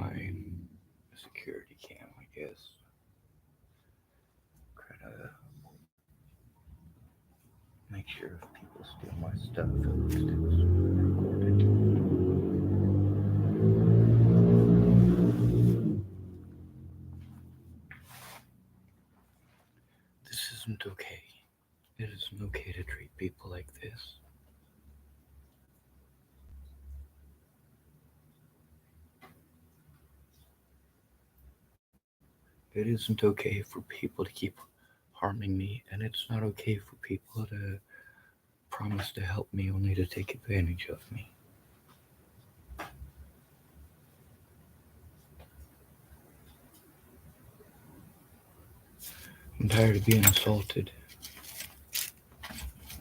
my security cam, I guess. Try to make sure if people steal my stuff, at least it was recorded. This isn't okay. It isn't okay to treat people like this. It isn't okay for people to keep harming me, and it's not okay for people to promise to help me only to take advantage of me. I'm tired of being assaulted.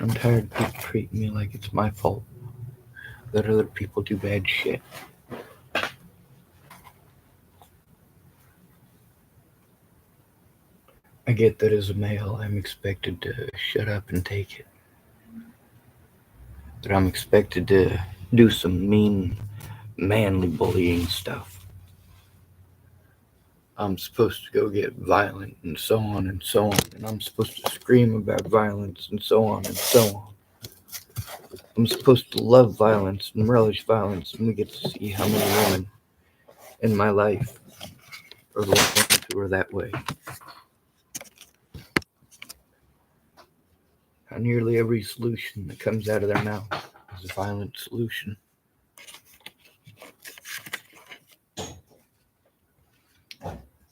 I'm tired of people treating me like it's my fault that other people do bad shit. I get that as a male, I'm expected to shut up and take it. That I'm expected to do some mean, manly bullying stuff. I'm supposed to go get violent and so on and so on. And I'm supposed to scream about violence and so on and so on. I'm supposed to love violence and relish violence, and we get to see how many women in my life are the ones who are that way. How nearly every solution that comes out of their mouth is a violent solution.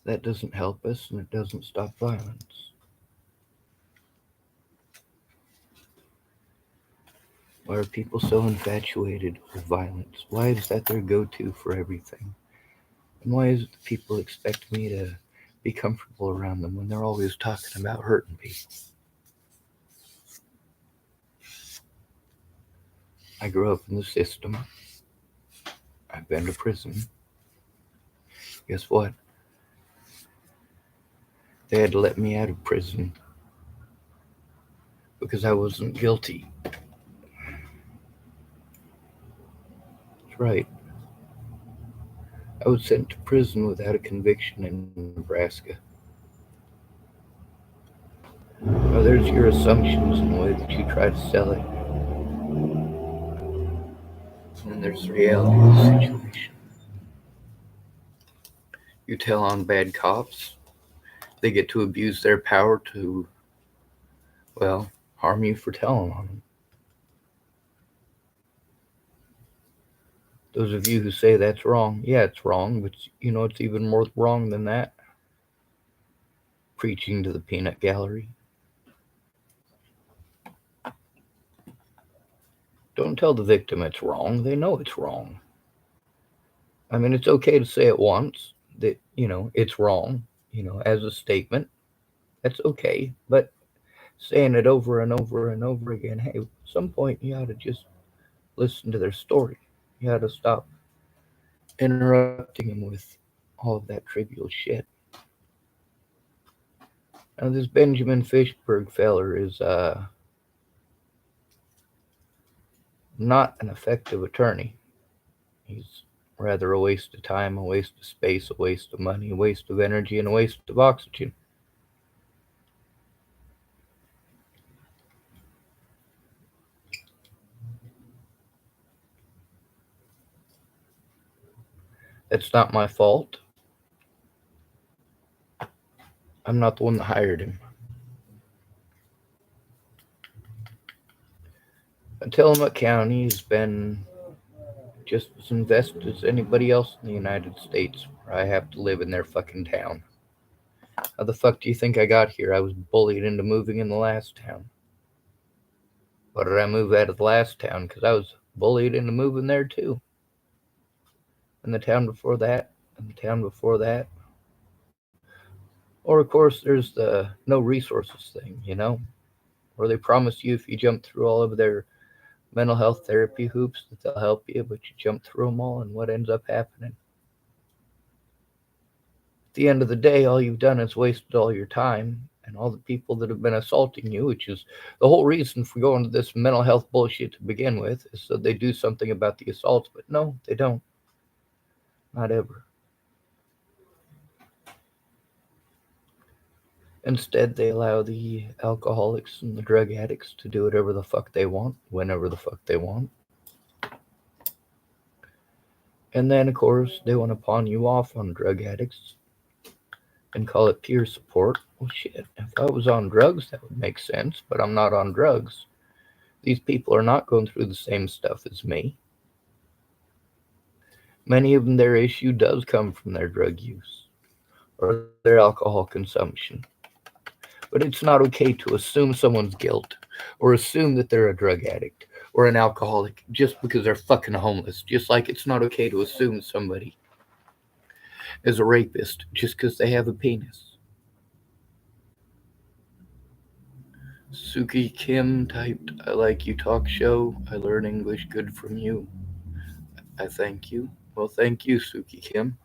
That doesn't help us, and it doesn't stop violence. Why are people so infatuated with violence? Why is that their go-to for everything? And why is it that people expect me to be comfortable around them when they're always talking about hurting people? I grew up in the system. I've been to prison. Guess what? They had to let me out of prison because I wasn't guilty. That's right. I was sent to prison without a conviction in Nebraska. Now, there's your assumptions and the way that you try to sell it. And then there's the reality of the situation. You tell on bad cops, they get to abuse their power to, well, harm you for telling on them. Those of you who say that's wrong, yeah, it's wrong, but you know it's even more wrong than that? Preaching to the peanut gallery. Don't tell the victim it's wrong. They know it's wrong. I mean, it's okay to say it once that, it's wrong, as a statement. That's okay. But saying it over and over and over again, hey, at some point you ought to just listen to their story. You ought to stop interrupting them with all of that trivial shit. Now, this Benjamin Fischberg feller is not an effective attorney. He's rather a waste of time, a waste of space, a waste of money, a waste of energy, and a waste of oxygen. That's not my fault. I'm not the one that hired him. Tillamook County has been just as invested as anybody else in the United States, where I have to live in their fucking town. How the fuck do you think I got here? I was bullied into moving in the last town. Why did I move out of the last town? Because I was bullied into moving there too. And the town before that, and the town before that. Or, of course, there's the no resources thing, where they promise you if you jump through all of their mental health therapy hoops that they'll help you, but you jump through them all, and what ends up happening? At the end of the day, all you've done is wasted all your time, and all the people that have been assaulting you, which is the whole reason for going to this mental health bullshit to begin with, is so they do something about the assaults, but no, they don't. Not ever. Instead, they allow the alcoholics and the drug addicts to do whatever the fuck they want, whenever the fuck they want. And then, of course, they want to pawn you off on drug addicts and call it peer support. Well, shit, if I was on drugs, that would make sense, but I'm not on drugs. These people are not going through the same stuff as me. Many of them, their issue does come from their drug use or their alcohol consumption. But it's not okay to assume someone's guilt or assume that they're a drug addict or an alcoholic just because they're fucking homeless. Just like it's not okay to assume somebody is a rapist just because they have a penis. Suki Kim typed, I like you talk show. I learn English good from you. I thank you. Well, thank you, Suki Kim.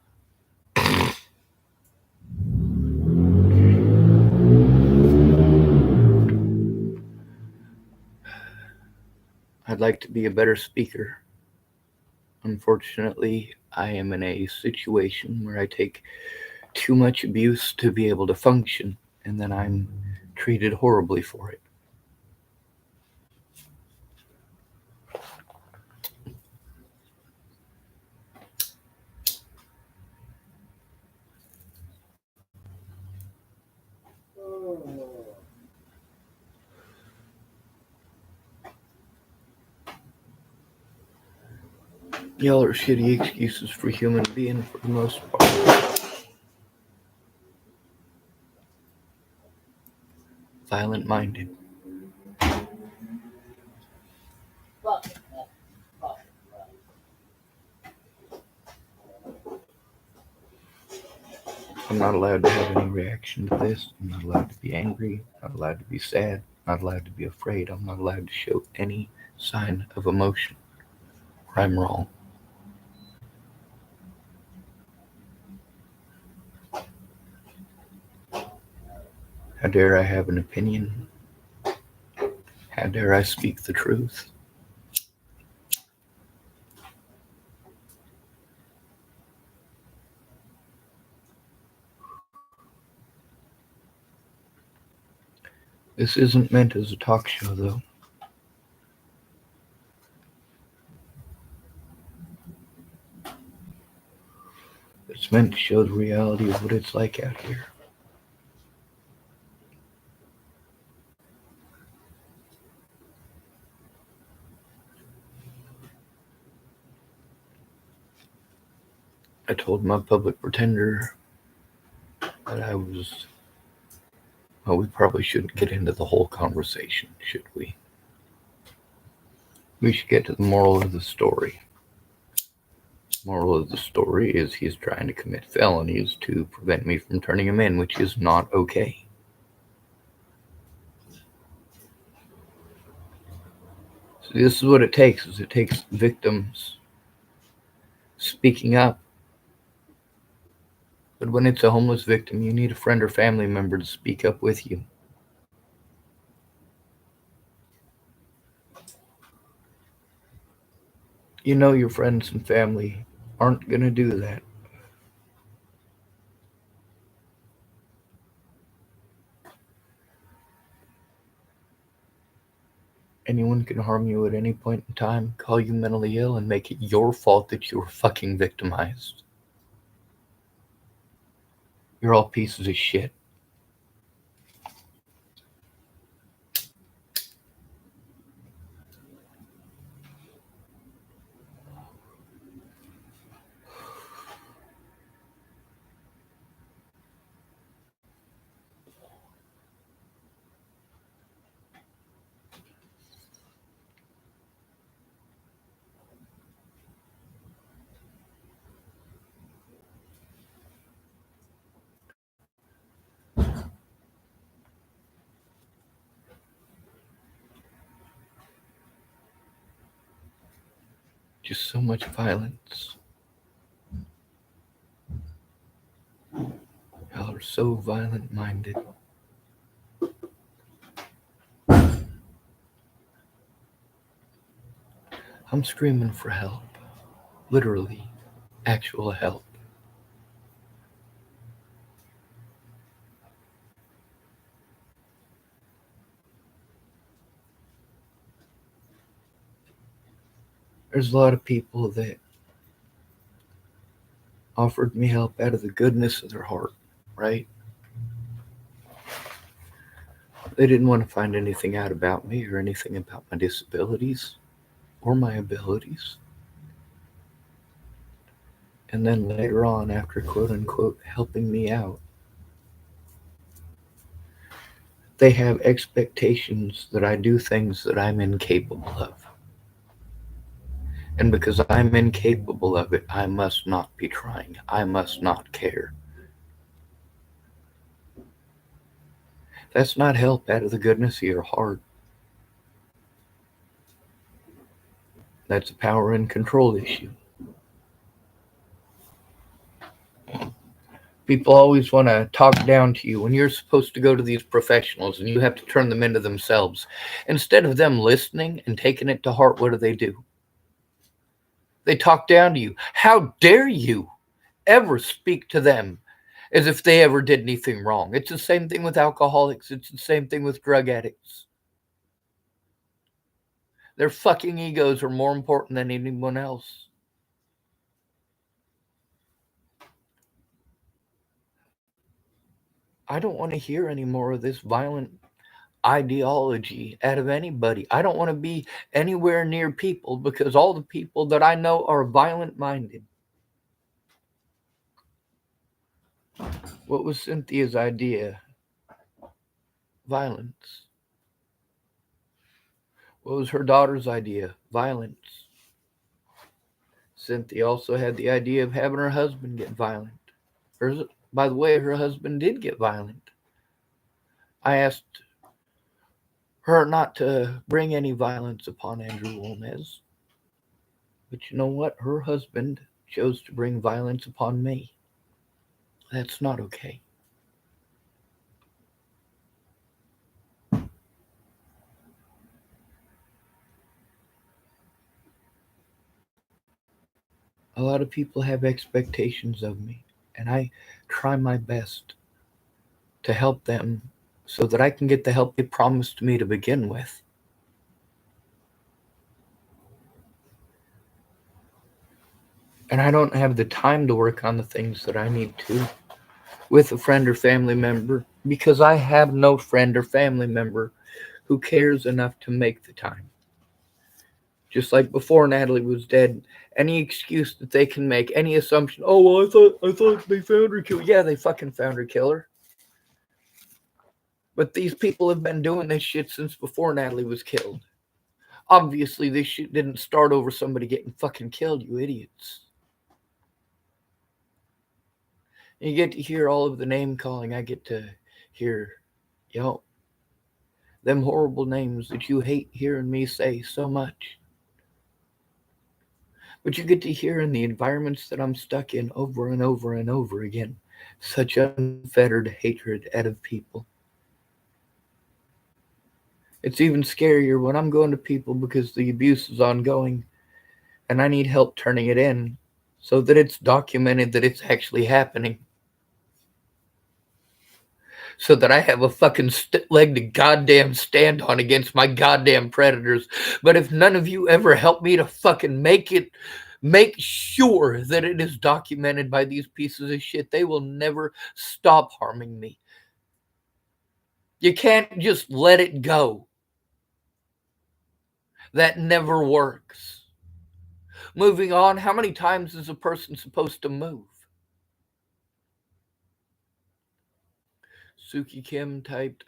I'd like to be a better speaker. Unfortunately, I am in a situation where I take too much abuse to be able to function, and then I'm treated horribly for it. Y'all are shitty excuses for human being for the most part. Violent minded. I'm not allowed to have any reaction to this. I'm not allowed to be angry. I'm not allowed to be sad. I'm not allowed to be afraid. I'm not allowed to show any sign of emotion. Or I'm wrong. How dare I have an opinion? How dare I speak the truth? This isn't meant as a talk show, though. It's meant to show the reality of what it's like out here. I told my public pretender that I was. Well, we probably shouldn't get into the whole conversation, should we? We should get to the moral of the story. Moral of the story is he's trying to commit felonies to prevent me from turning him in, which is not okay. So this is what it takes, is it takes victims speaking up. But when it's a homeless victim, you need a friend or family member to speak up with you. You know your friends and family aren't going to do that. Anyone can harm you at any point in time, call you mentally ill, and make it your fault that you were fucking victimized. You're all pieces of shit. Just so much violence. Y'all are so violent minded. I'm screaming for help. Literally, actual help. There's a lot of people that offered me help out of the goodness of their heart, right? They didn't want to find anything out about me or anything about my disabilities or my abilities. And then later on, after quote unquote helping me out, they have expectations that I do things that I'm incapable of. And because I'm incapable of it, I must not be trying. I must not care. That's not help out of the goodness of your heart. That's a power and control issue. People always want to talk down to you when you're supposed to go to these professionals and you have to turn them into themselves. Instead of them listening and taking it to heart, what do? They talk down to you. How dare you ever speak to them as if they ever did anything wrong? It's the same thing with alcoholics. It's the same thing with drug addicts. Their fucking egos are more important than anyone else. I don't want to hear any more of this violent ideology out of anybody. I don't want to be anywhere near people because all the people that I know are violent minded. What was Cynthia's idea? Violence. What was her daughter's idea? Violence. Cynthia also had the idea of having her husband get violent. By the way, her husband did get violent. I asked her not to bring any violence upon Andrew Gomez. But you know what? Her husband chose to bring violence upon me. That's not okay. A lot of people have expectations of me, and I try my best to help them so that I can get the help they promised me to begin with. And I don't have the time to work on the things that I need to with a friend or family member because I have no friend or family member who cares enough to make the time. Just like before Natalie was dead, any excuse that they can make, any assumption, oh well, I thought they found her killer. Yeah, they fucking found her killer. But these people have been doing this shit since before Natalie was killed. Obviously, this shit didn't start over somebody getting fucking killed, you idiots. And you get to hear all of the name calling. I get to hear, them horrible names that you hate hearing me say so much. But you get to hear in the environments that I'm stuck in over and over and over again such unfettered hatred out of people. It's even scarier when I'm going to people because the abuse is ongoing and I need help turning it in so that it's documented that it's actually happening. So that I have a fucking leg to goddamn stand on against my goddamn predators. But if none of you ever help me to fucking make sure that it is documented by these pieces of shit, they will never stop harming me. You can't just let it go. That never works. Moving on, how many times is a person supposed to move? Suki Kim typed,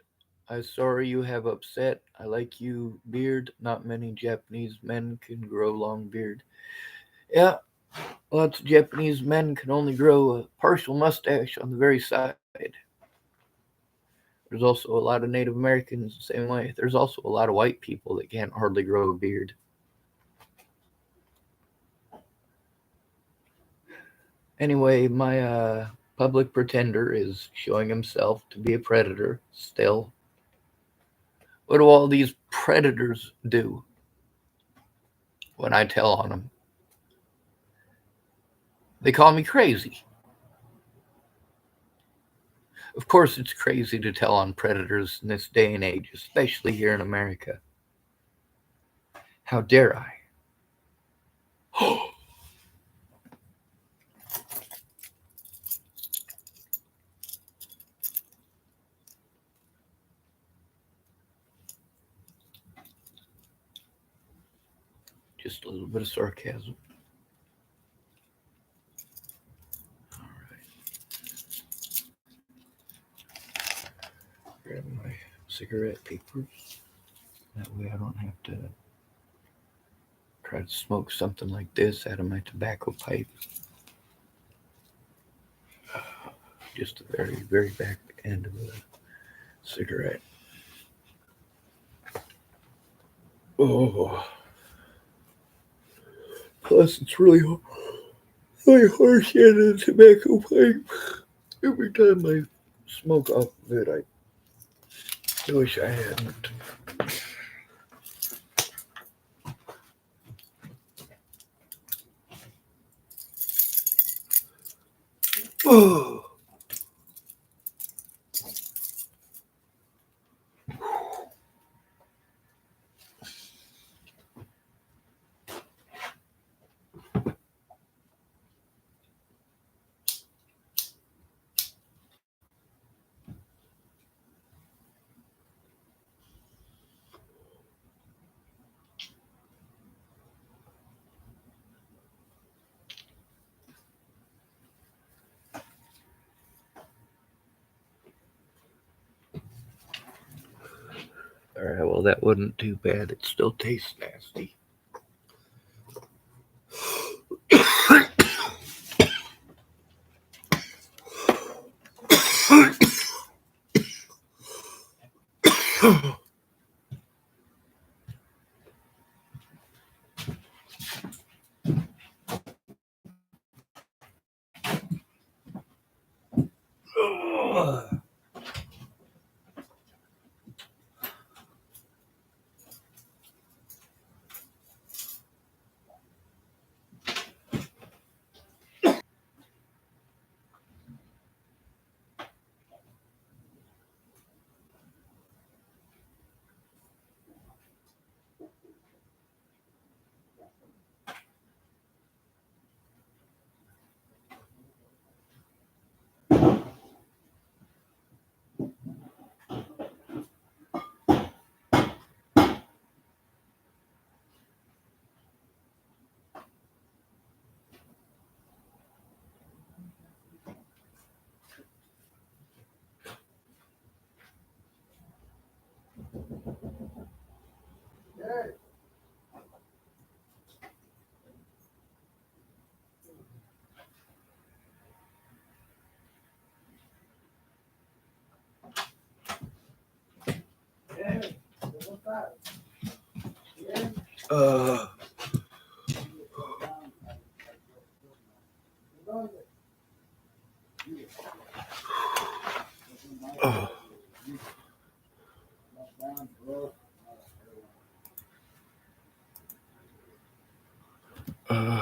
I'm sorry you have upset. I like you, beard. Not many Japanese men can grow long beard. Yeah, lots of Japanese men can only grow a partial mustache on the very side. There's also a lot of Native Americans the same way. There's also a lot of white people that can't hardly grow a beard. Anyway, my public pretender is showing himself to be a predator still. What do all these predators do when I tell on them? They call me crazy. Of course, it's crazy to tell on predators in this day and age, especially here in America. How dare I? Just a little bit of sarcasm. All right. Grab my cigarette papers. That way I don't have to try to smoke something like this out of my tobacco pipe. Just the very, very back end of the cigarette. Oh, plus it's really harsh end of the tobacco pipe. Every time I smoke off of it, I wish I hadn't. Oh. Alright, well, that wasn't too bad. It still tastes nasty. Uh, uh, uh.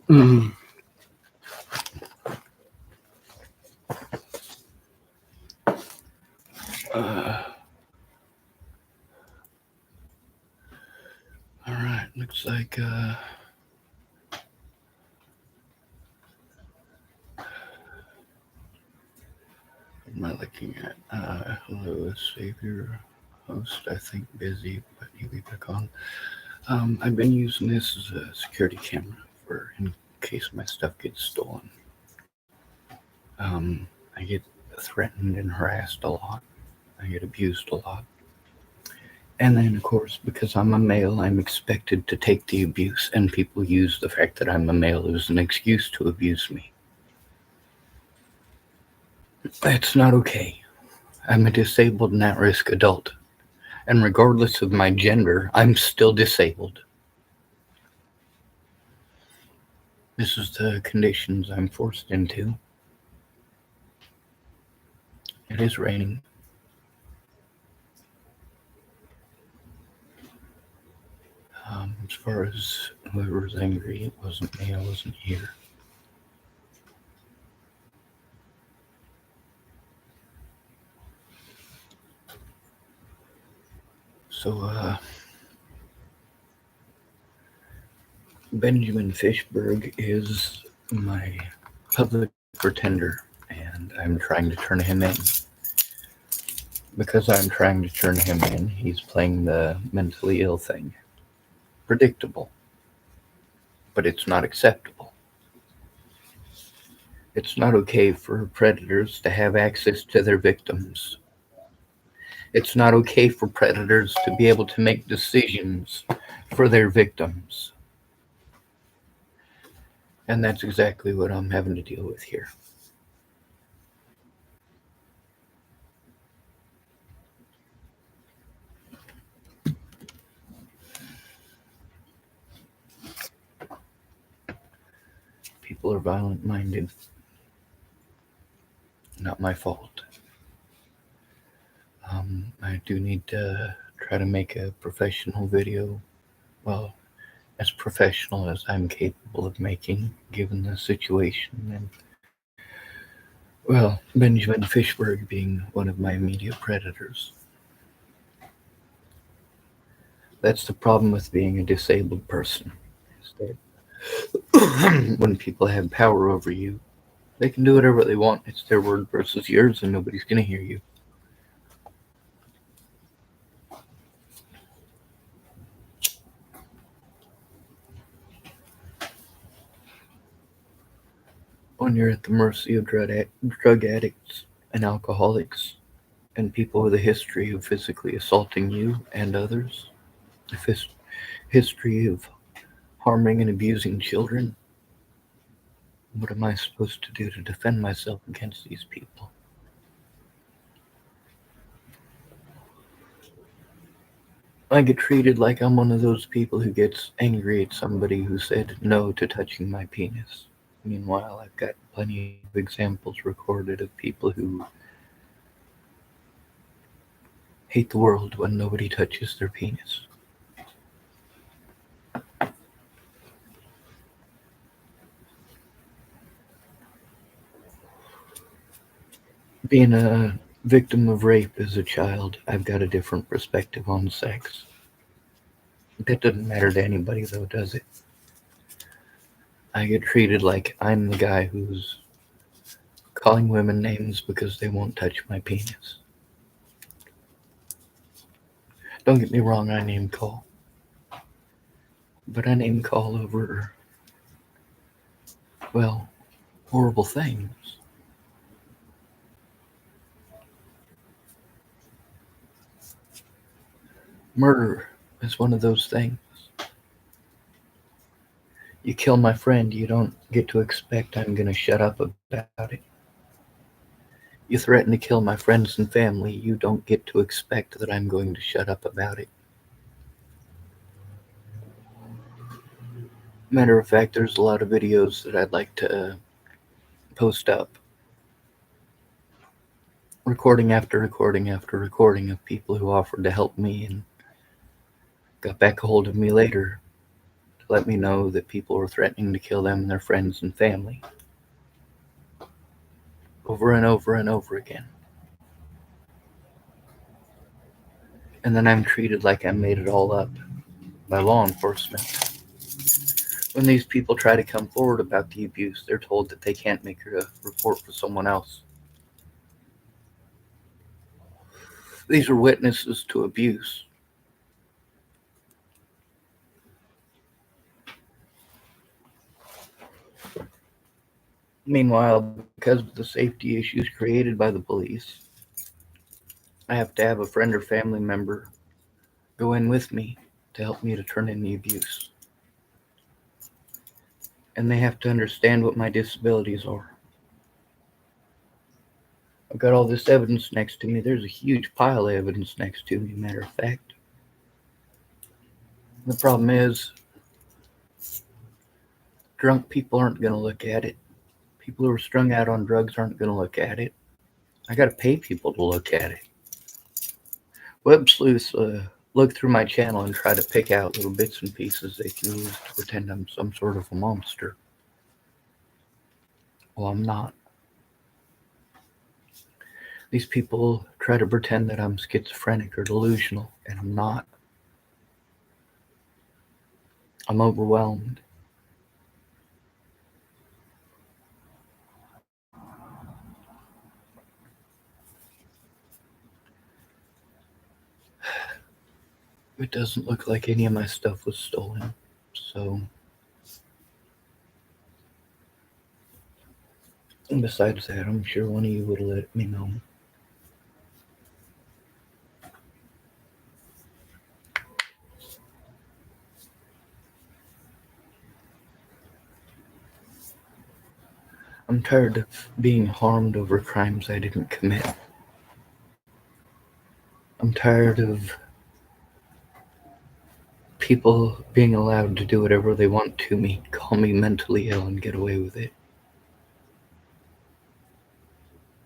Mm. All right, looks like what am I looking at? Hello, Savior host. I think busy, but he'll be back on. I've been using this as a security camera for in case my stuff gets stolen. I get threatened and harassed a lot. I get abused a lot. And then, of course, because I'm a male, I'm expected to take the abuse, and people use the fact that I'm a male as an excuse to abuse me. That's not okay. I'm a disabled and at risk adult. And regardless of my gender, I'm still disabled. This is the conditions I'm forced into. It is raining. As far as whoever's angry, it wasn't me, I wasn't here. So, Benjamin Fischberg is my public pretender, and I'm trying to turn him in. Because I'm trying to turn him in, he's playing the mentally ill thing. Predictable, but it's not acceptable. It's not okay for predators to have access to their victims. It's not okay for predators to be able to make decisions for their victims. And that's exactly what I'm having to deal with here. People are violent minded. Not my fault. I do need to try to make a professional video. Well, as professional as I'm capable of making, given the situation. And, well, Benjamin Fischberg being one of my immediate predators. That's the problem with being a disabled person. Is that when people have power over you, they can do whatever they want. It's their word versus yours, and nobody's going to hear you. When you're at the mercy of drug addicts and alcoholics and people with a history of physically assaulting you and others, a history of harming and abusing children, what am I supposed to do to defend myself against these people? I get treated like I'm one of those people who gets angry at somebody who said no to touching my penis. Meanwhile, I've got plenty of examples recorded of people who hate the world when nobody touches their penis. Being a victim of rape as a child, I've got a different perspective on sex. That doesn't matter to anybody, though, does it? I get treated like I'm the guy who's calling women names because they won't touch my penis. Don't get me wrong, I name call. But I name call over, well, horrible things. Murder is one of those things. You kill my friend, you don't get to expect I'm going to shut up about it. You threaten to kill my friends and family, you don't get to expect that I'm going to shut up about it. Matter of fact, there's a lot of videos that I'd like to post up recording after recording after recording of people who offered to help me and got back a hold of me later to let me know that people were threatening to kill them and their friends and family over and over and over again. And then I'm treated like I made it all up by law enforcement. When these people try to come forward about the abuse, they're told that they can't make a report for someone else. These are witnesses to abuse. Meanwhile, because of the safety issues created by the police, I have to have a friend or family member go in with me to help me to turn in the abuse. And they have to understand what my disabilities are. I've got all this evidence next to me. There's a huge pile of evidence next to me, matter of fact. The problem is, drunk people aren't going to look at it. People who are strung out on drugs aren't going to look at it. I got to pay people to look at it. Web sleuths look through my channel and try to pick out little bits and pieces they can use to pretend I'm some sort of a monster. Well, I'm not. These people try to pretend that I'm schizophrenic or delusional, and I'm not. I'm overwhelmed. It doesn't look like any of my stuff was stolen, so... And besides that, I'm sure one of you would have let me know. I'm tired of being harmed over crimes I didn't commit. I'm tired of people being allowed to do whatever they want to me, call me mentally ill and get away with it.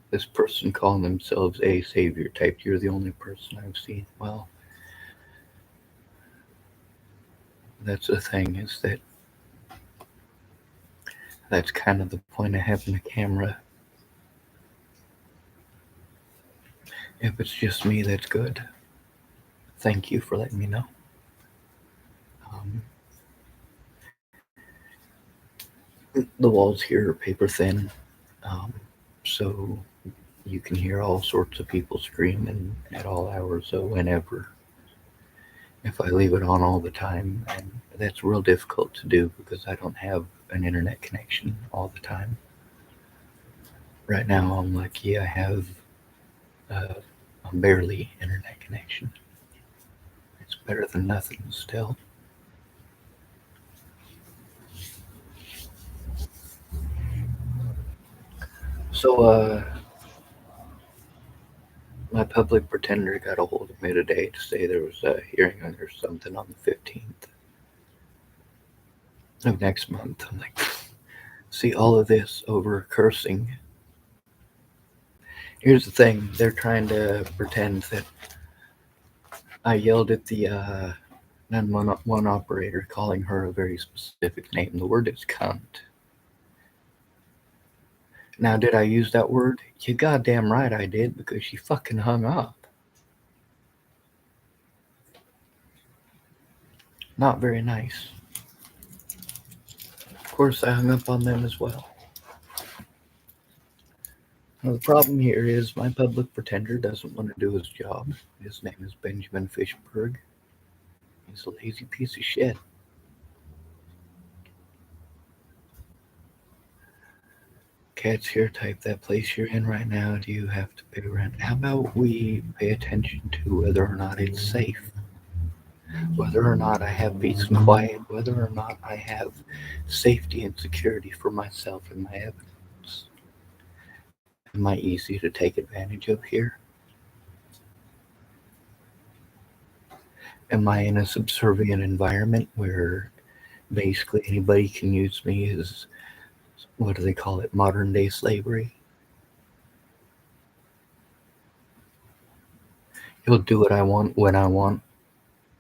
This person calling themselves a savior typed, "You're the only person I've seen." Well, that's the thing, is that that's kind of the point of having a camera. If it's just me, that's good. Thank you for letting me know. The walls here are paper thin, so you can hear all sorts of people screaming at all hours of whenever. If I leave it on all the time, and that's real difficult to do because I don't have an internet connection all the time. Right now, I'm lucky I have a barely internet connection. It's better than nothing still. So, my public pretender got a hold of me today to say there was a hearing or something on the 15th of next month. I'm like, see, all of this over cursing. Here's the thing, they're trying to pretend that I yelled at the 911 operator, calling her a very specific name. The word is cunt. Now, did I use that word? You goddamn right I did, because she fucking hung up. Not very nice. Of course, I hung up on them as well. Now, the problem here is my public pretender doesn't want to do his job. His name is Benjamin Fischberg. He's a lazy piece of shit. Cat's here, type, that place you're in right now, do you have to pay rent? How about we pay attention to whether or not it's safe? Whether or not I have peace and quiet, whether or not I have safety and security for myself and my evidence. Am I easy to take advantage of here? Am I in a subservient environment where basically anybody can use me as what do they call it? Modern day slavery. You'll do what I want when I want,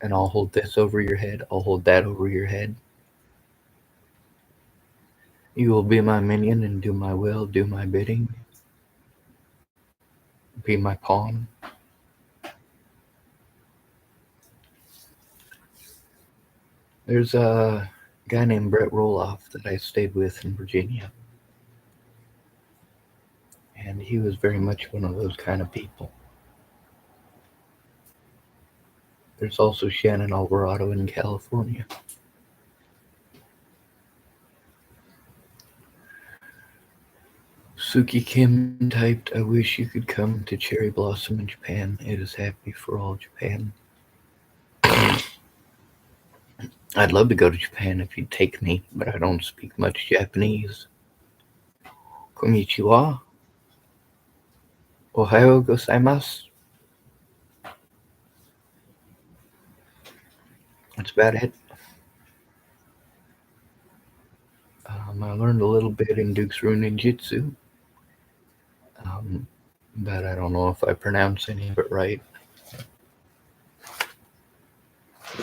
and I'll hold this over your head, I'll hold that over your head. You will be my minion and do my will, do my bidding, be my pawn. There's a guy named Brett Roloff that I stayed with in Virginia, and he was very much one of those kind of people. There's also Shannon Alvarado in California. Suki Kim typed, I wish you could come to Cherry Blossom in Japan. It is happy for all Japan. I'd love to go to Japan if you'd take me, but I don't speak much Japanese. Konnichiwa. Ohayo gozaimasu. That's about it. I learned a little bit in Duke's Rune Ninjutsu, but I don't know if I pronounce any of it right.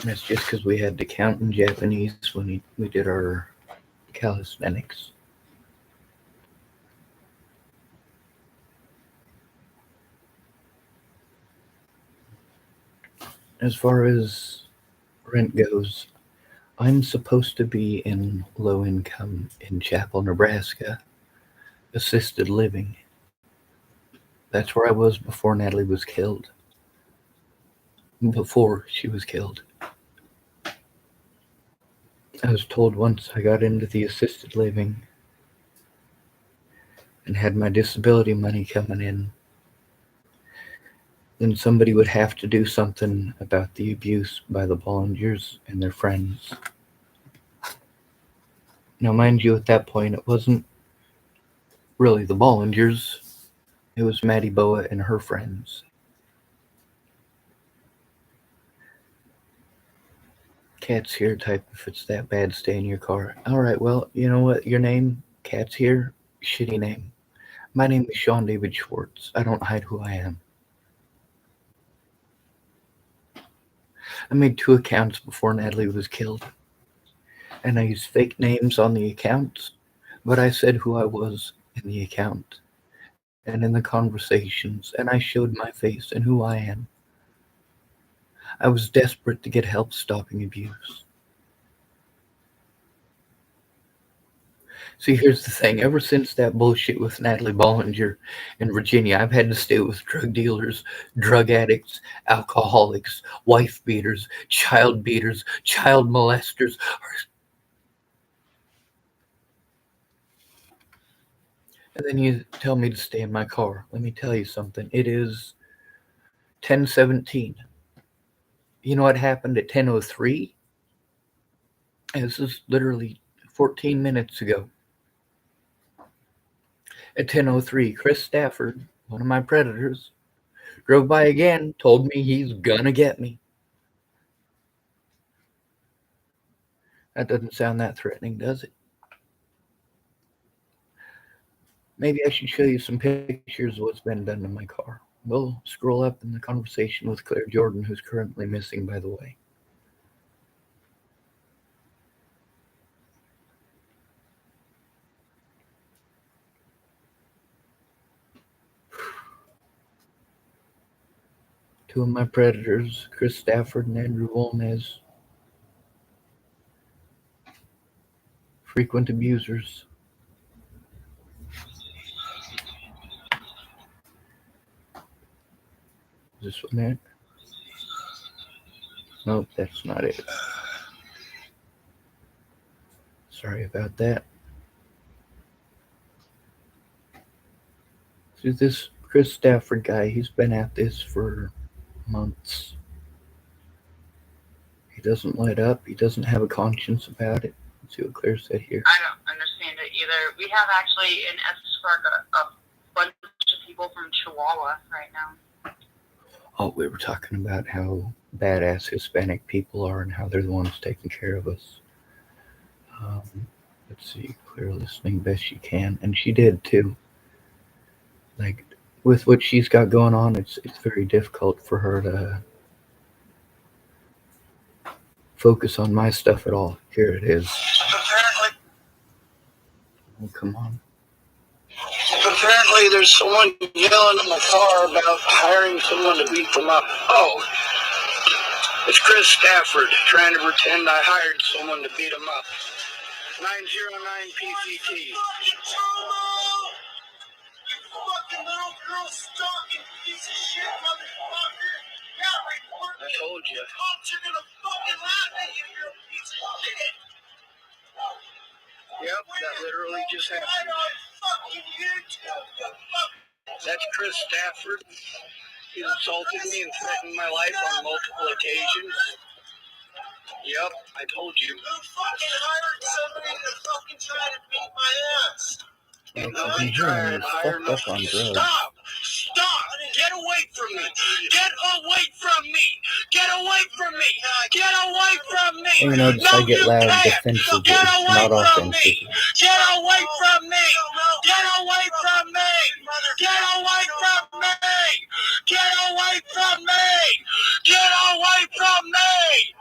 And it's just because we had to count in Japanese when we did our calisthenics. As far as rent goes, I'm supposed to be in low income in Chapel, Nebraska, assisted living. That's where I was before Natalie was killed. Before she was killed. I was told once I got into the assisted living and had my disability money coming in, then somebody would have to do something about the abuse by the Bollingers and their friends. Now, mind you, at that point, it wasn't really the Bollingers. It was Maddie Boa and her friends. Cat's here type, if it's that bad, stay in your car. Alright, well, you know what? Your name, Cat's here, shitty name. My name is Sean David Schwartz. I don't hide who I am. I made 2 accounts before Natalie was killed. And I used fake names on the accounts, but I said who I was in the account and in the conversations, and I showed my face and who I am. I was desperate to get help stopping abuse. See, here's the thing. Ever since that bullshit with Natalie Bollinger in Virginia, I've had to stay with drug dealers, drug addicts, alcoholics, wife beaters, child molesters. And then you tell me to stay in my car. Let me tell you something. It is 10:17. You know what happened at 10:03? This is literally 14 minutes ago. At 10:03, Chris Stafford, one of my predators, drove by again, told me he's gonna get me. That doesn't sound that threatening, does it? Maybe I should show you some pictures of what's been done to my car. We'll scroll up in the conversation with Claire Jordan, who's currently missing, by the way. Two of my predators, Chris Stafford and Andrew Wolnez. Frequent abusers. Is this one it? Nope, that's not it. Sorry about that. See, this Chris Stafford guy, he's been at this for months. He doesn't let up. He doesn't have a conscience about it. Let's see what Claire said here. I don't understand it either. We have actually in Fischberg a bunch of people from Chihuahua right now. Oh, we were talking about how badass Hispanic people are and how they're the ones taking care of us. let's see, clear listening best she can, and she did too. Like with what she's got going on, it's very difficult for her to focus on my stuff at all. Here it is. Oh, come on. Apparently, there's someone yelling in the car about hiring someone to beat them up. Oh, it's Chris Stafford trying to pretend I hired someone to beat him up. 909 PCT. You fucking little girl stalking piece of shit, motherfucker. I told you. Cops are gonna fucking laugh at you, you're a piece of shit. Yep, that literally just happened. That's Chris Stafford. He assaulted me and threatened my life on multiple occasions. Yep, I told you. You fucking hired somebody to fucking try to beat my ass. Like I've been hearing he's fucked up on drugs. Stop! Stop! Get away from me! Get away from me! Get away from me! Get away from me! And, notice I get loud defensively, not offensively. Get away from me! Get away from me! Get away from me! Get away from me! Get away from me!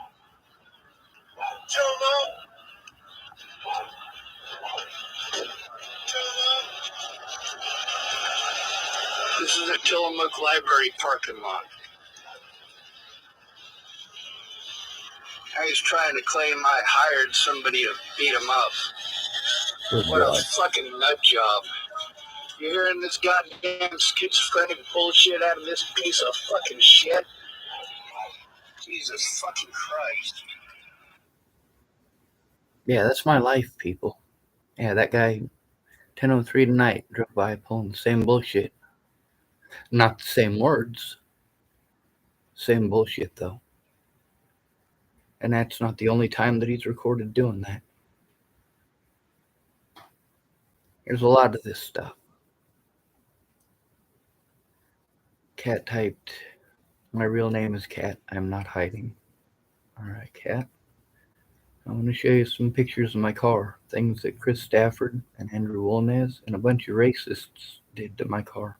This is a Tillamook Library parking lot. He's trying to claim I hired somebody to beat him up. Good What God. a fucking nut job. You hearing this goddamn schizophrenic bullshit out of this piece of fucking shit? Jesus fucking Christ. Yeah, that's my life, people. Yeah, that guy, 10:03 tonight, drove by pulling the same bullshit. Not the same words. Same bullshit, though. And that's not the only time that he's recorded doing that. There's a lot of this stuff. Cat typed, my real name is Cat. I'm not hiding. Alright, Cat. I want to show you some pictures of my car. Things that Chris Stafford and Andrew Wolnez and a bunch of racists did to my car.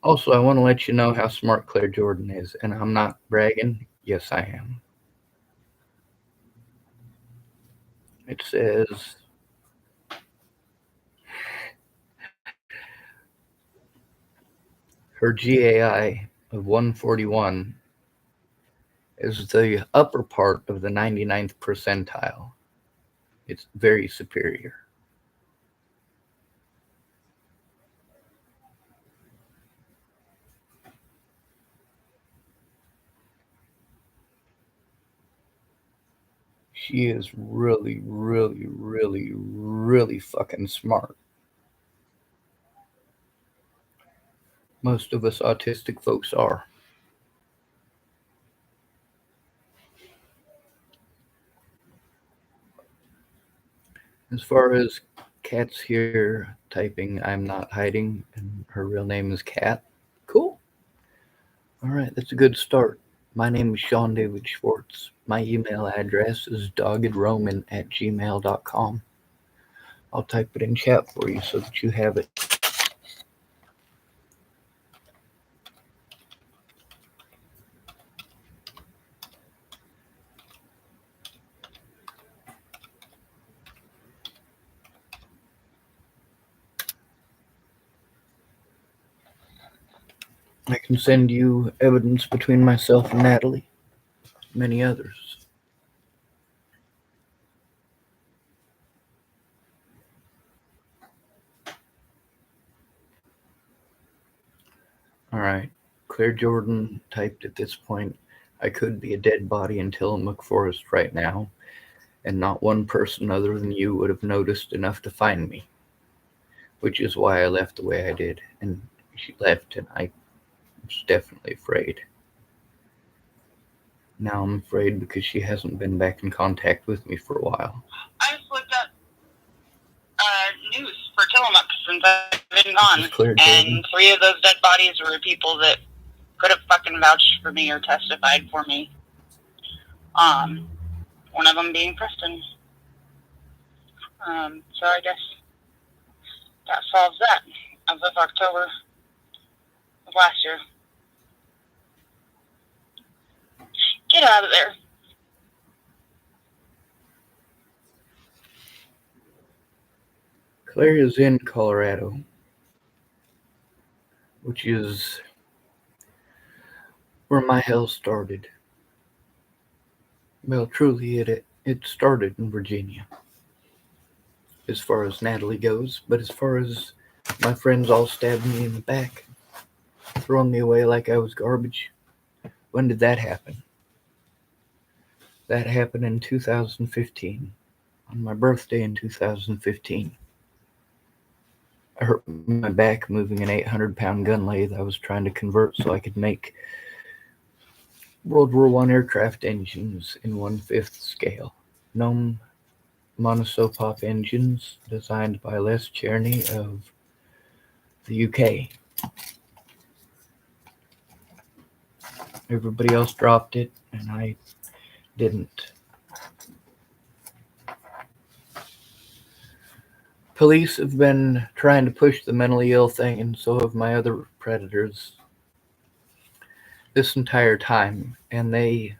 Also, I want to let you know how smart Claire Jordan is. And I'm not bragging. Yes, I am. It says, her GAI of 141 is the upper part of the 99th percentile. It's very superior. She is really, really, really, really fucking smart. Most of us autistic folks are. As far as Cat's here typing, I'm not hiding, and her real name is Cat. Cool. All right, that's a good start. My name is Sean David Schwartz. My email address is doggedroman@gmail.com. I'll type it in chat for you so that you have it. I can send you evidence between myself and Natalie, many others. All right. Claire Jordan typed at this point, I could be a dead body in Tillamook Forest right now, and not one person other than you would have noticed enough to find me, which is why I left the way I did. And she left, and I was definitely afraid. Now I'm afraid because she hasn't been back in contact with me for a while. I just looked up news for Tillamook since I've been gone, and 3 of those dead bodies were people that could have fucking vouched for me or testified for me. One of them being Kristen. So I guess that solves that as of October of last year. Get out of there. Claire is in Colorado, which is where my hell started. Well, truly, it started in Virginia, as far as Natalie goes, but as far as my friends all stabbing me in the back, throwing me away like I was garbage, when did that happen? That happened in 2015, on my birthday in 2015. I hurt my back moving an 800-pound gun lathe I was trying to convert so I could make World War I aircraft engines in 1/5 scale. Gnome monosopop engines designed by Les Cherney of the UK. Everybody else dropped it, and I didn't. Police have been trying to push the mentally ill thing, and so have my other predators this entire time, and they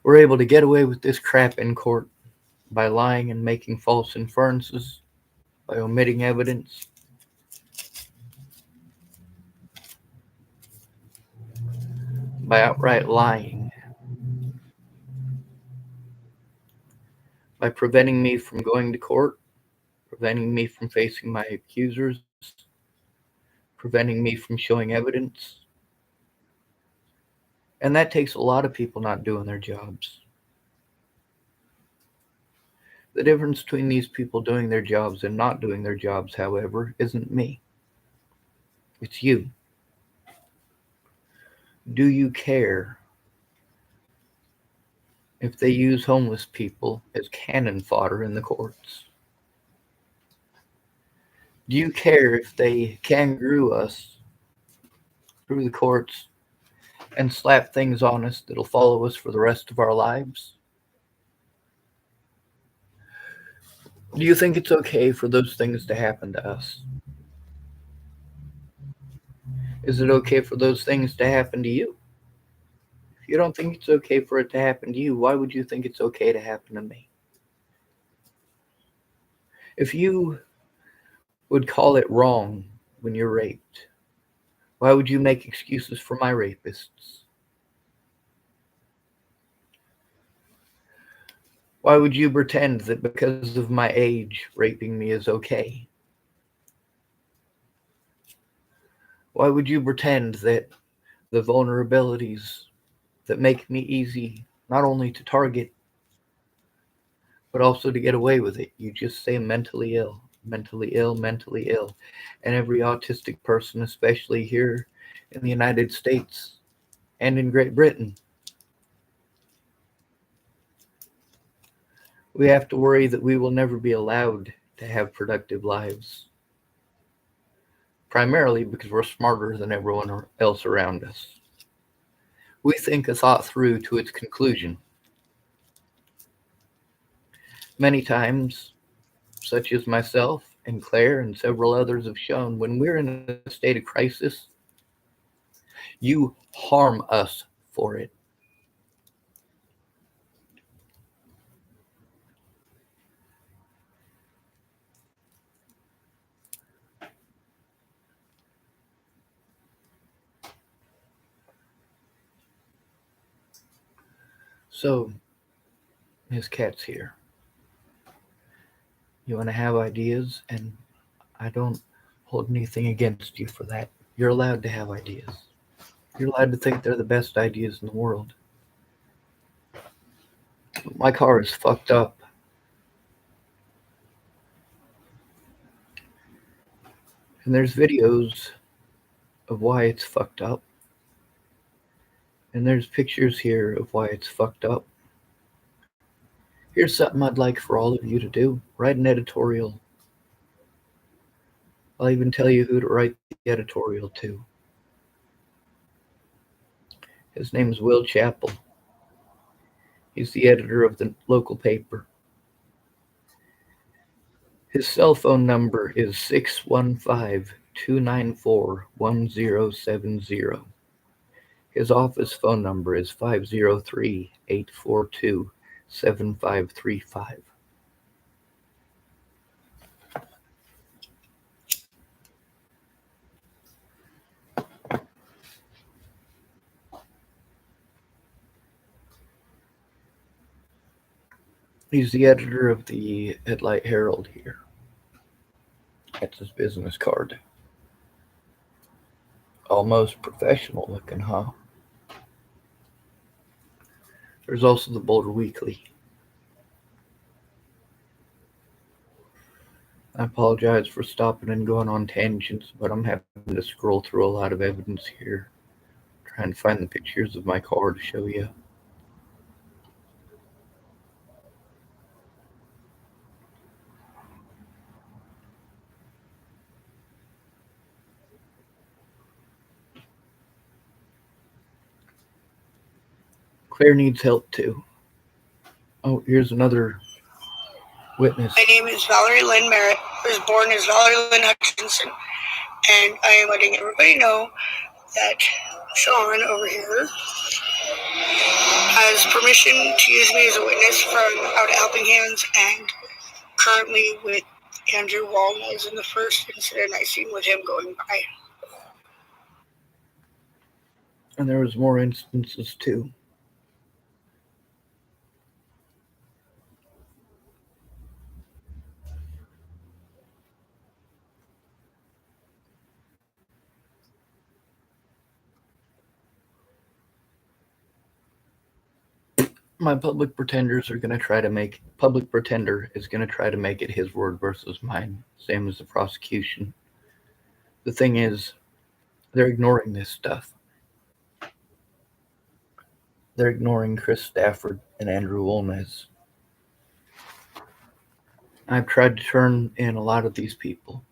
were able to get away with this crap in court by lying and making false inferences, by omitting evidence, by outright lying, by preventing me from going to court, preventing me from facing my accusers, preventing me from showing evidence. And that takes a lot of people not doing their jobs. The difference between these people doing their jobs and not doing their jobs, however, isn't me. It's you. Do you care if they use homeless people as cannon fodder in the courts? Do you care if they kangaroo us through the courts and slap things on us that'll follow us for the rest of our lives? Do you think it's okay for those things to happen to us? Is it okay for those things to happen to you? If you don't think it's okay for it to happen to you, why would you think it's okay to happen to me? If you would call it wrong when you're raped, why would you make excuses for my rapists? Why would you pretend that because of my age, raping me is okay? Why would you pretend that the vulnerabilities that make me easy not only to target, but also to get away with it? You just say mentally ill, mentally ill, mentally ill. And every autistic person, especially here in the United States and in Great Britain, we have to worry that we will never be allowed to have productive lives. Primarily because we're smarter than everyone else around us. We think a thought through to its conclusion. Many times, such as myself and Claire and several others have shown, when we're in a state of crisis, you harm us for it. So, his cat's here. You want to have ideas, and I don't hold anything against you for that. You're allowed to have ideas. You're allowed to think they're the best ideas in the world. My car is fucked up. And there's videos of why it's fucked up. And there's pictures here of why it's fucked up. Here's something I'd like for all of you to do. Write an editorial. I'll even tell you who to write the editorial to. His name is Will Chappell. He's the editor of the local paper. His cell phone number is 615-294-1070. His office phone number is 503-842-7535. He's the editor of the Headlight Herald here. That's his business card. Almost professional looking, huh? There's also the Boulder Weekly. I apologize for stopping and going on tangents, but I'm having to scroll through a lot of evidence here, trying to find the pictures of my car to show you. Claire needs help too. Oh, here's another witness. My name is Valerie Lynn Merritt. I was born as Valerie Lynn Hutchinson, and I am letting everybody know that Sean over here has permission to use me as a witness from out at Helping Hands, and currently with Andrew Walnut in the first incident I seen with him going by. And there was more instances too. My public pretenders are going to try to make public pretender is going to try to make it his word versus mine, same as the prosecution. The thing is, they're ignoring this stuff. They're ignoring Chris Stafford and Andrew Wolnez. I've tried to turn in a lot of these people,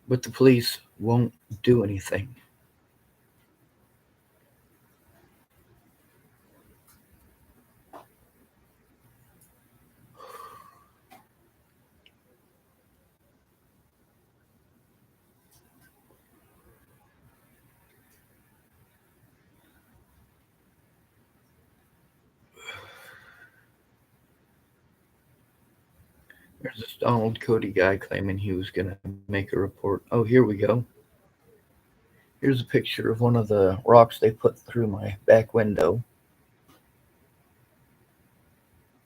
but the police won't do anything. There's this Donald Cody guy claiming he was going to make a report. Oh, here we go. Here's a picture of one of the rocks they put through my back window.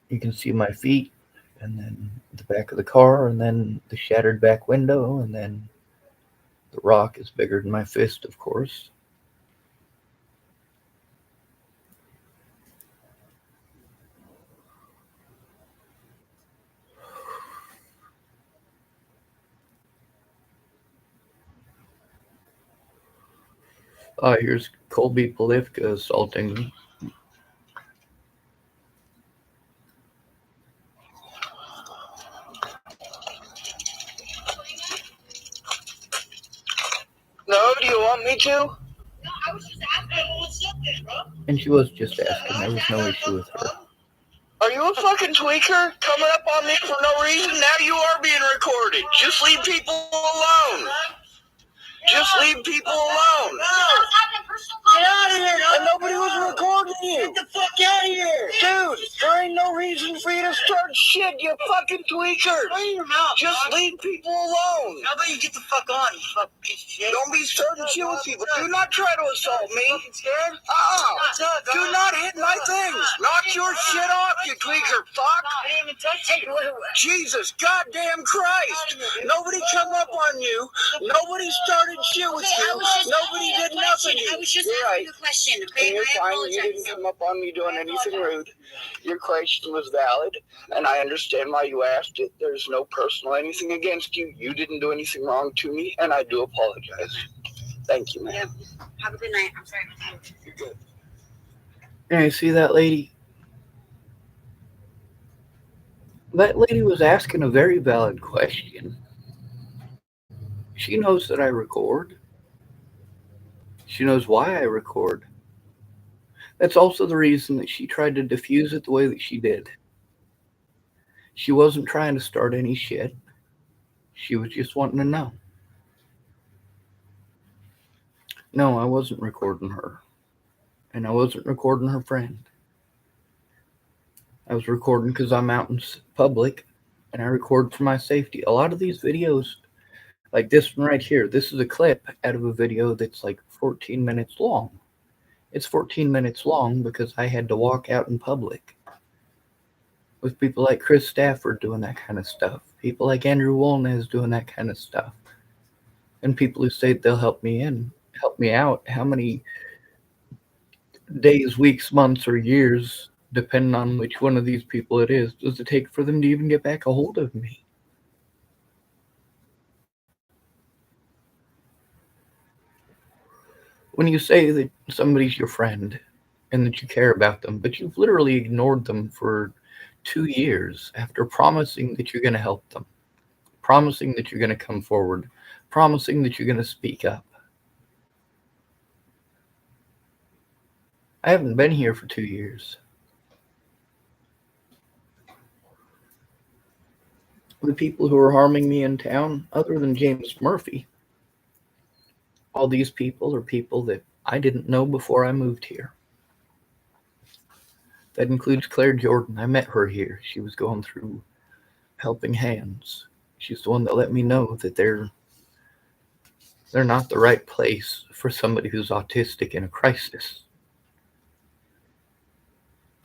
You can see my feet, and then the back of the car, and then the shattered back window, and then the rock is bigger than my fist, of course. Here's Colby Polivka assaulting me. No, do you want me to? No, I was just asking what's up there, bro. And she was just asking. There was no issue with her. Are you a fucking tweaker coming up on me for no reason? Now you are being recorded. Just leave people alone. Just leave people alone. Get out of here, And nobody was recording you. Get the fuck out of here. Dude, there ain't no reason for you to start shit, you fucking tweakers. Shut your mouth, Just dog. leave people alone. How about you get the fuck on, you fucking piece of shit? Don't be starting shit with people. Do not try to assault me. Fucking scared? What's up, dog? do not hit my things. Knock your shit off, you tweaker fuck. I didn't even touch you. Jesus goddamn Christ. Nobody come up on you. Nobody started shit with you. Nobody did nothing. I was just You're right. asking a question, And okay? you're I fine. You apologize. didn't come up on me doing anything rude. Your question was valid, and I understand why you asked it. There's no personal anything against you. You didn't do anything wrong to me, and I do apologize. Thank you, man. Yeah. Have a good night. I'm sorry. You're good. Yeah, you see that lady? That lady was asking a very valid question. She knows that I record. She knows why I record. That's also the reason that she tried to diffuse it the way that she did. She wasn't trying to start any shit. She was just wanting to know. No, I wasn't recording her. And I wasn't recording her friend. I was recording because I'm out in public and I record for my safety. A lot of these videos, like this one right here, this is a clip out of a video that's like 14 minutes long. It's 14 minutes long because I had to walk out in public with people like Chris Stafford doing that kind of stuff, people like Andrew Wolnez doing that kind of stuff, and people who say they'll help me out. How many days, weeks, months, or years, depending on which one of these people it is, does it take for them to even get back a hold of me? When you say that somebody's your friend and that you care about them, but you've literally ignored them for 2 years after promising that you're going to help them, promising that you're going to come forward, promising that you're going to speak up. I haven't been here for 2 years. The people who are harming me in town, other than James Murphy, all these people are people that I didn't know before I moved here. That includes Claire Jordan. I met her here. She was going through Helping Hands. She's the one that let me know that they're not the right place for somebody who's autistic in a crisis.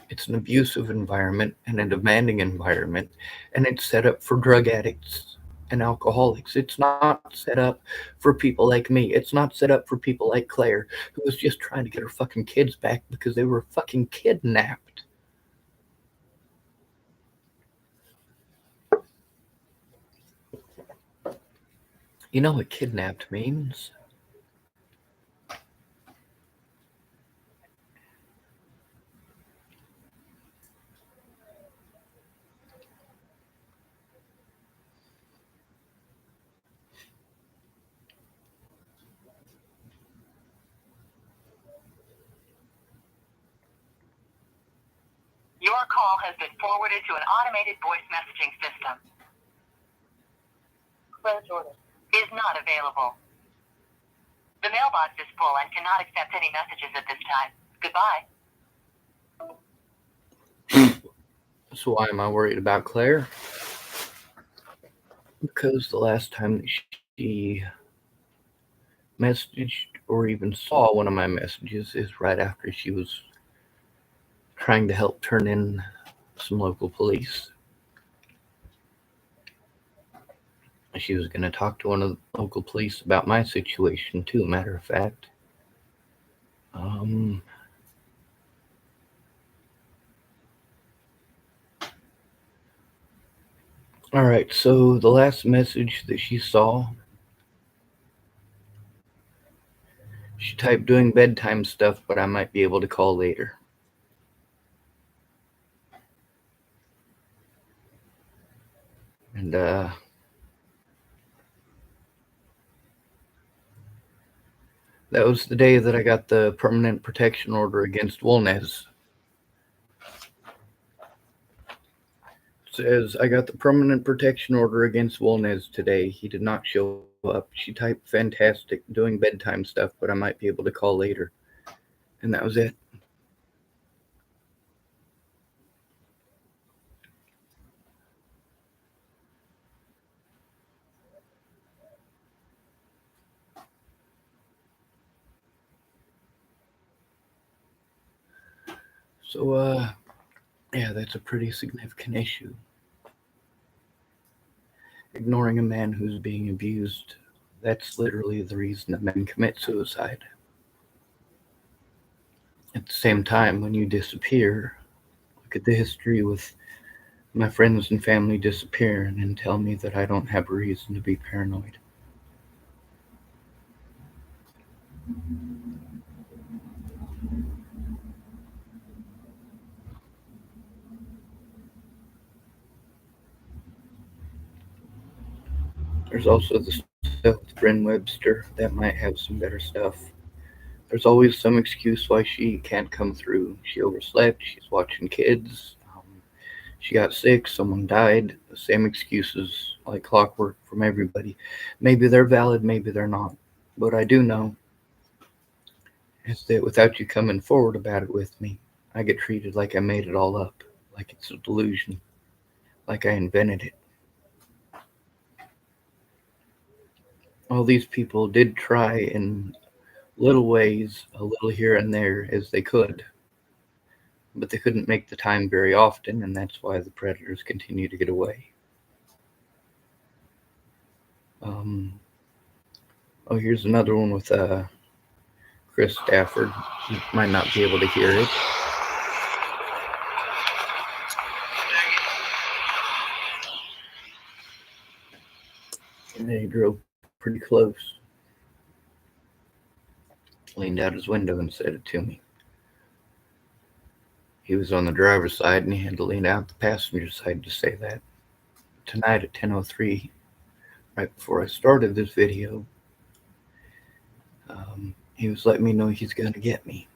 It's an abusive environment and a demanding environment, and it's set up for drug addicts and alcoholics. It's not set up for people like me. It's not set up for people like Claire, who was just trying to get her fucking kids back because they were fucking kidnapped. You know what kidnapped means? Your call has been forwarded to an automated voice messaging system. Claire Jordan Is not available. The mailbox is full and cannot accept any messages at this time. Goodbye. So why am I worried about Claire? Because the last time that she messaged or even saw one of my messages is right after she was trying to help turn in some local police. She was going to talk to one of the local police about my situation too, matter of fact. Alright, so the last message that she saw, she typed doing bedtime stuff, but I might be able to call later. And that was the day that I got the permanent protection order against Wolnez. It says, I got the permanent protection order against Wolnez today. He did not show up. She typed fantastic, doing bedtime stuff, but I might be able to call later. And that was it. So, yeah, that's a pretty significant issue. Ignoring a man who's being abused, that's literally the reason that men commit suicide. At the same time, when you disappear, look at the history with my friends and family disappearing and tell me that I don't have a reason to be paranoid. There's also the stuff with Bryn Webster that might have some better stuff. There's always some excuse why she can't come through. She overslept, she's watching kids, She got sick, someone died, the same excuses like clockwork from everybody. Maybe they're valid, maybe they're not. What I do know is that without you coming forward about it with me, I get treated like I made it all up, like it's a delusion, like I invented it. All these people did try in little ways, a little here and there as they could, but they couldn't make the time very often, and that's why the predators continue to get away. Oh, here's another one with Chris Stafford. You might not be able to hear it. And then he drove pretty close, leaned out his window and said it to me. He was on the driver's side and he had to lean out the passenger side to say that. Tonight at 10:03, right before I started this video, he was letting me know he's going to get me.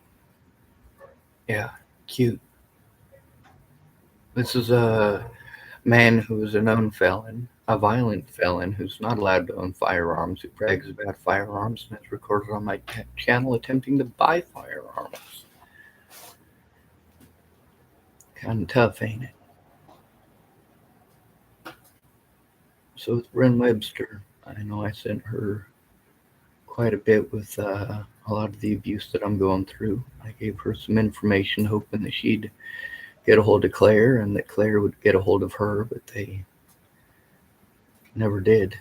Yeah, cute. This is a man who is a known felon, a violent felon who's not allowed to own firearms, who brags about firearms and is recorded on my channel attempting to buy firearms. Kind of tough, ain't it? So with Bryn Webster, I know I sent her quite a bit with a lot of the abuse that I'm going through. I gave her some information hoping that she'd get a hold of Claire and that Claire would get a hold of her, but they never did.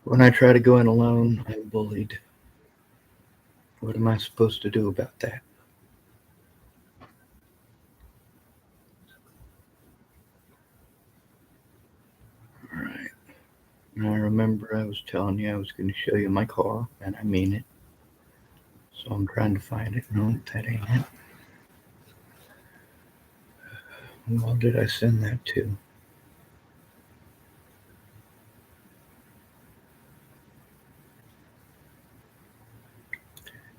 When I try to go in alone, I'm bullied. What am I supposed to do about that? Alright. I remember I was telling you I was going to show you my car, and I mean it. So I'm trying to find it. No, that ain't it. Who did I send that to?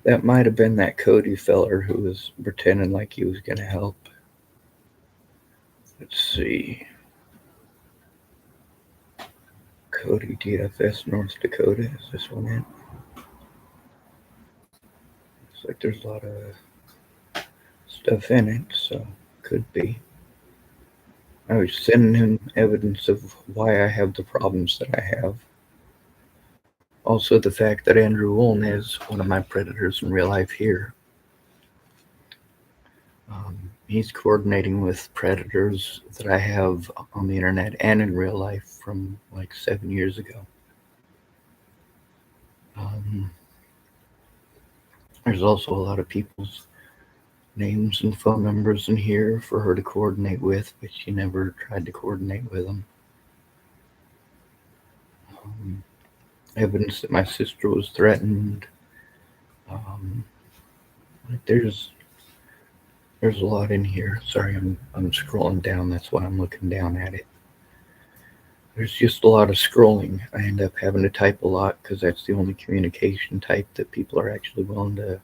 That might have been that Cody feller who was pretending like he was going to help. Let's see. Cody DFS North Dakota. Is this one it? Looks like there's a lot of stuff in it, so could be. I was sending him evidence of why I have the problems that I have. Also, the fact that Andrew Woln is one of my predators in real life here. He's coordinating with predators that I have on the internet and in real life from like 7 years ago. There's also a lot of people's names and phone numbers in here for her to coordinate with, but she never tried to coordinate with them. Evidence that my sister was threatened. There's a lot in here. Sorry, I'm scrolling down. That's why I'm looking down at it. There's just a lot of scrolling. I end up having to type a lot because that's the only communication type that people are actually willing to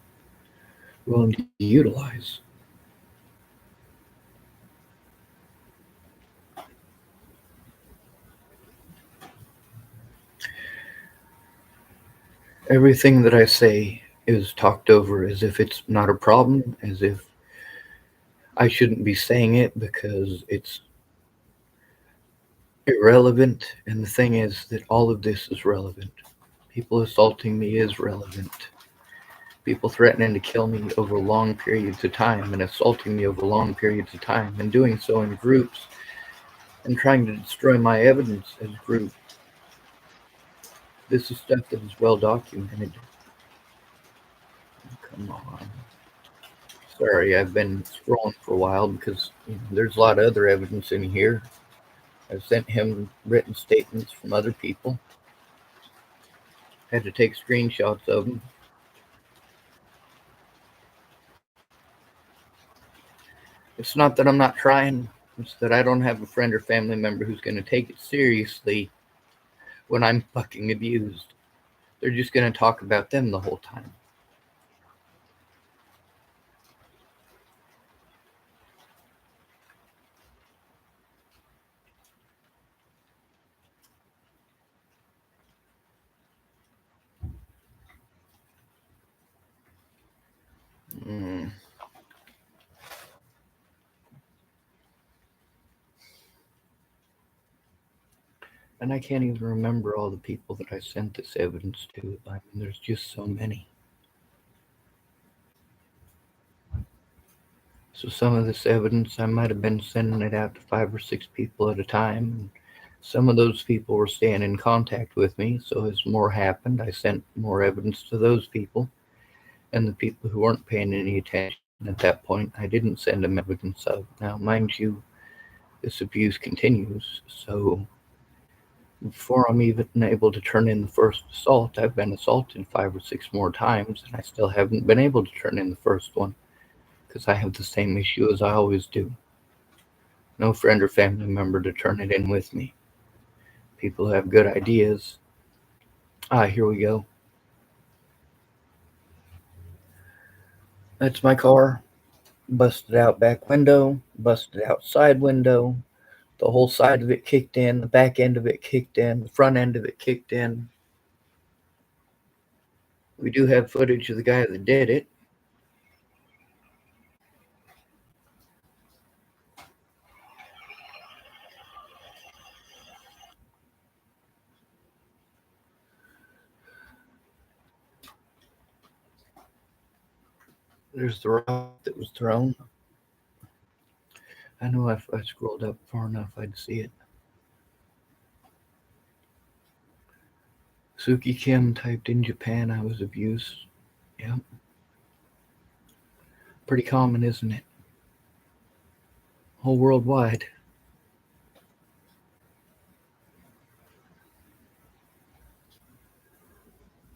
utilize. Everything that I say is talked over as if it's not a problem, as if I shouldn't be saying it because it's irrelevant. And the thing is that all of this is relevant. People assaulting me is relevant. People threatening to kill me over long periods of time and assaulting me over long periods of time and doing so in groups and trying to destroy my evidence as a group. This is stuff that is well documented. Come on. Sorry, I've been scrolling for a while because there's a lot of other evidence in here. I've sent him written statements from other people. Had to take screenshots of them. It's not that I'm not trying. It's that I don't have a friend or family member who's going to take it seriously when I'm fucking abused. They're just going to talk about them the whole time. Mm. And I can't even remember all the people that I sent this evidence to. I mean, there's just so many. So some of this evidence, I might have been sending it out to 5 or 6 people at a time. And some of those people were staying in contact with me. So as more happened, I sent more evidence to those people. And the people who weren't paying any attention at that point, I didn't send them evidence of. Now, mind you, this abuse continues. So before I'm even able to turn in the first assault, I've been assaulted 5 or 6 more times, and I still haven't been able to turn in the first one because I have the same issue as I always do. No friend or family member to turn it in with me. People who have good ideas. Here we go. That's my car. Busted out back window, busted out side window. The whole side of it kicked in, the back end of it kicked in, the front end of it kicked in. We do have footage of the guy that did it. There's the rock that was thrown. I know if I scrolled up far enough, I'd see it. Suki Kim typed in Japan, I was abused. Yeah. Pretty common, isn't it? Whole worldwide.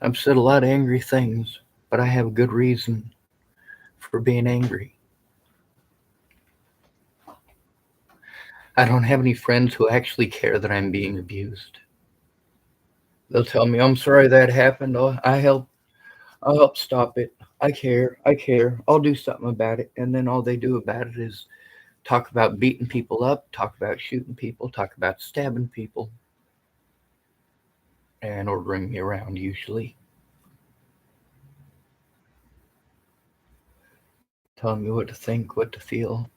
I've said a lot of angry things, but I have a good reason for being angry. I don't have any friends who actually care that I'm being abused. They'll tell me, I'm sorry that happened. Oh, I'll help stop it. I care. I'll do something about it. And then all they do about it is talk about beating people up, talk about shooting people, talk about stabbing people, and ordering me around usually. Telling me what to think, what to feel.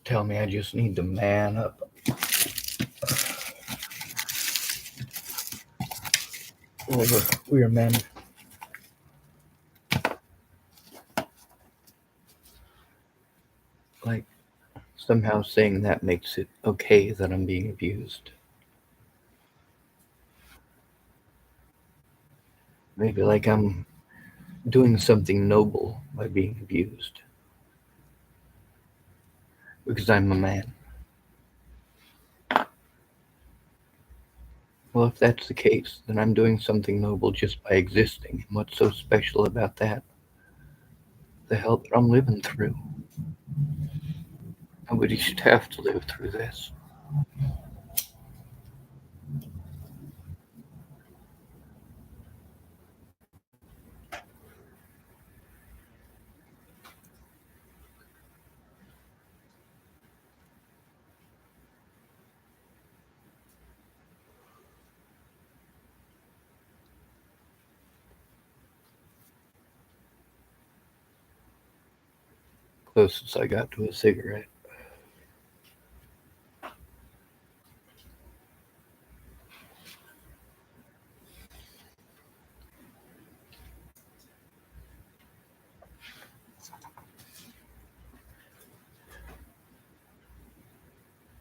Tell me I just need to man up. We're men. Like, somehow saying that makes it okay that I'm being abused. Maybe like I'm doing something noble by being abused. Because I'm a man. Well, if that's the case, then I'm doing something noble just by existing. And what's so special about that? The hell that I'm living through. Nobody should have to live through this. Closest I got to a cigarette.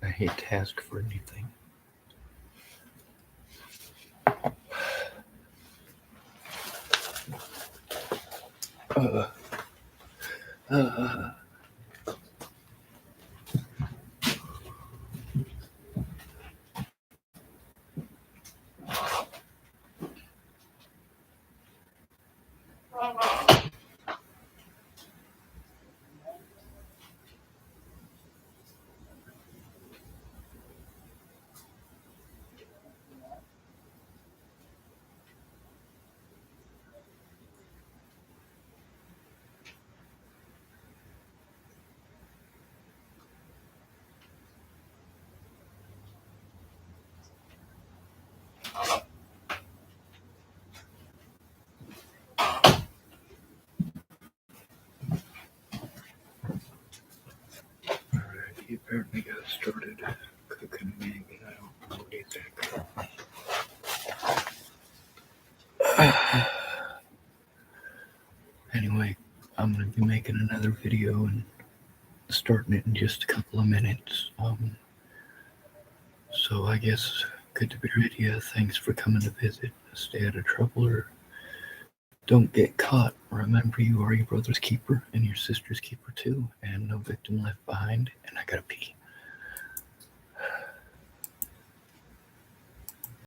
I hate to ask for anything. Uh, uh, started cooking an egg, and I don't know what you think. Anyway, I'm going to be making another video and starting it in just a couple of minutes. So I guess good to be with you. Thanks for coming to visit. Stay out of trouble or don't get caught. Remember, you are your brother's keeper and your sister's keeper too, and no victim left behind. And I gotta pee.